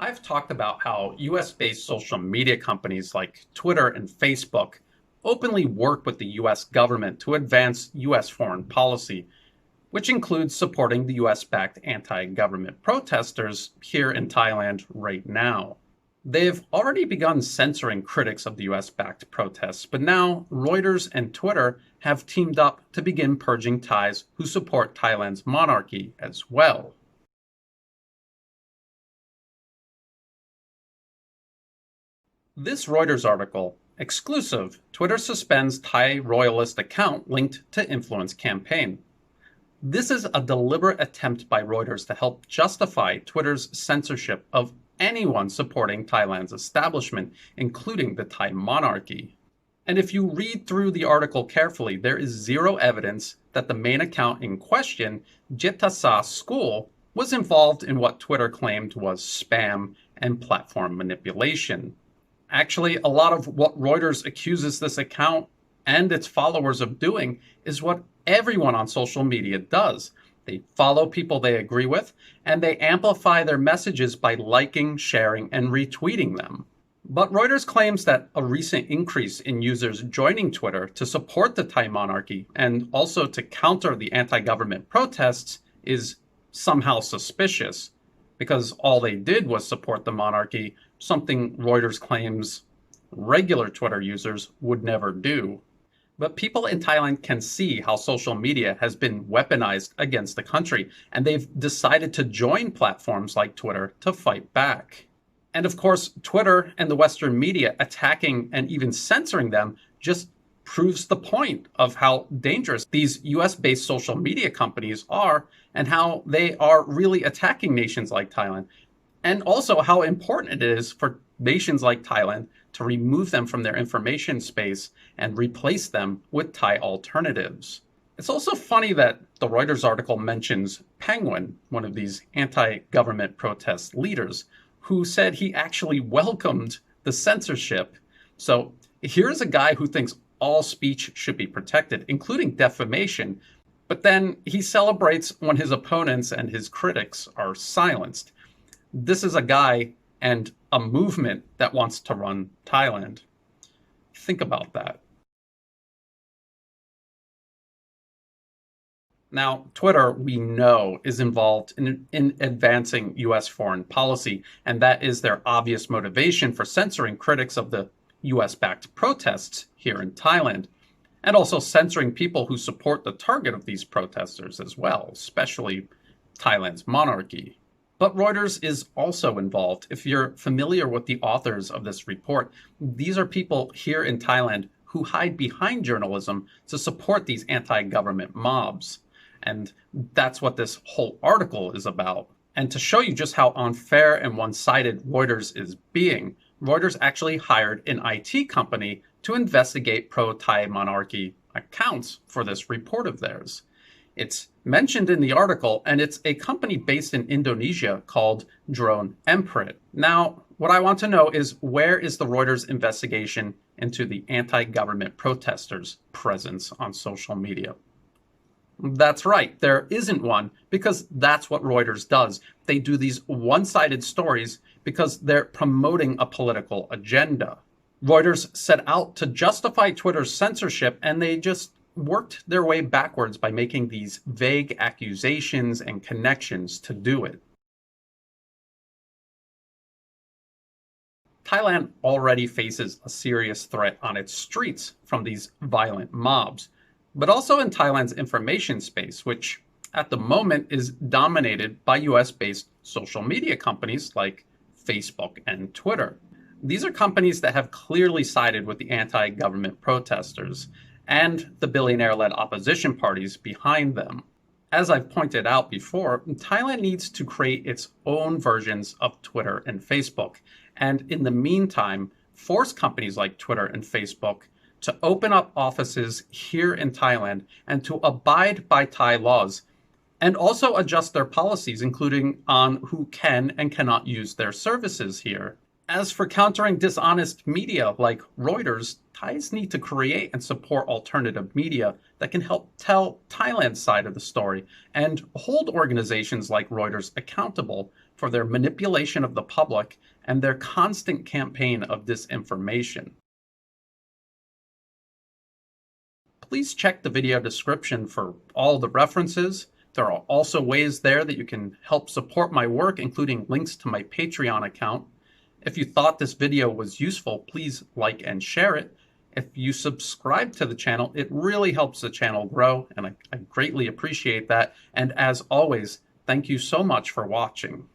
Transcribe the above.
I've talked about how US-based social media companies like Twitter and Facebook openly work with the US government to advance US foreign policy, which includes supporting the US-backed anti-government protesters here in Thailand right now. They've already begun censoring critics of the US-backed protests, but now Reuters and Twitter have teamed up to begin purging Thais who support Thailand's monarchy as well. This Reuters article, exclusive, Twitter suspends Thai Royalist account linked to influence campaign. This is a deliberate attempt by Reuters to help justify Twitter's censorship of anyone supporting Thailand's establishment, including the Thai monarchy. And if you read through the article carefully, there is zero evidence that the main account in question, Jittasa School, was involved in what Twitter claimed was spam and platform manipulation. Actually, a lot of what Reuters accuses this account and its followers of doing is what everyone on social media does. They follow people they agree with, and they amplify their messages by liking, sharing, and retweeting them. But Reuters claims that a recent increase in users joining Twitter to support the Thai monarchy and also to counter the anti-government protests is somehow suspicious, because all they did was support the monarchy, something Reuters claims regular Twitter users would never do. But people in Thailand can see how social media has been weaponized against the country, and they've decided to join platforms like Twitter to fight back. And of course, Twitter and the Western media attacking and even censoring them just proves the point of how dangerous these US-based social media companies are and how they are really attacking nations like Thailand. And also how important it is for nations like Thailand to remove them from their information space and replace them with Thai alternatives. It's also funny that the Reuters article mentions Penguin, one of these anti-government protest leaders, who said he actually welcomed the censorship. So here's a guy who thinks all speech should be protected, including defamation, but then he celebrates when his opponents and his critics are silenced. This is a guy and a movement that wants to run Thailand. Think about that. Now, Twitter, we know, is involved in advancing US foreign policy, and that is their obvious motivation for censoring critics of the US-backed protests here in Thailand, and also censoring people who support the target of these protesters as well, especially Thailand's monarchy. But Reuters is also involved. If you're familiar with the authors of this report, these are people here in Thailand who hide behind journalism to support these anti-government mobs. And that's what this whole article is about. And to show you just how unfair and one-sided Reuters is being, Reuters actually hired an IT company to investigate pro-Thai monarchy accounts for this report of theirs. It's mentioned in the article, and it's a company based in Indonesia called Drone Emprit. Now, what I want to know is, where is the Reuters investigation into the anti-government protesters' presence on social media? That's right, there isn't one, because that's what Reuters does. They do these one-sided stories because they're promoting a political agenda. Reuters set out to justify Twitter's censorship, and they just worked their way backwards by making these vague accusations and connections to do it. Thailand already faces a serious threat on its streets from these violent mobs, but also in Thailand's information space, which at the moment is dominated by US-based social media companies like Facebook and Twitter. These are companies that have clearly sided with the anti-government protesters and the billionaire-led opposition parties behind them. As I've pointed out before, Thailand needs to create its own versions of Twitter and Facebook, and in the meantime, force companies like Twitter and Facebook to open up offices here in Thailand and to abide by Thai laws, and also adjust their policies, including on who can and cannot use their services here. As for countering dishonest media like Reuters, Thais need to create and support alternative media that can help tell Thailand's side of the story and hold organizations like Reuters accountable for their manipulation of the public and their constant campaign of disinformation. Please check the video description for all the references. There are also ways there that you can help support my work, including links to my Patreon account. If you thought this video was useful, please like and share it. If you subscribe to the channel, it really helps the channel grow, and I greatly appreciate that. And as always, thank you so much for watching.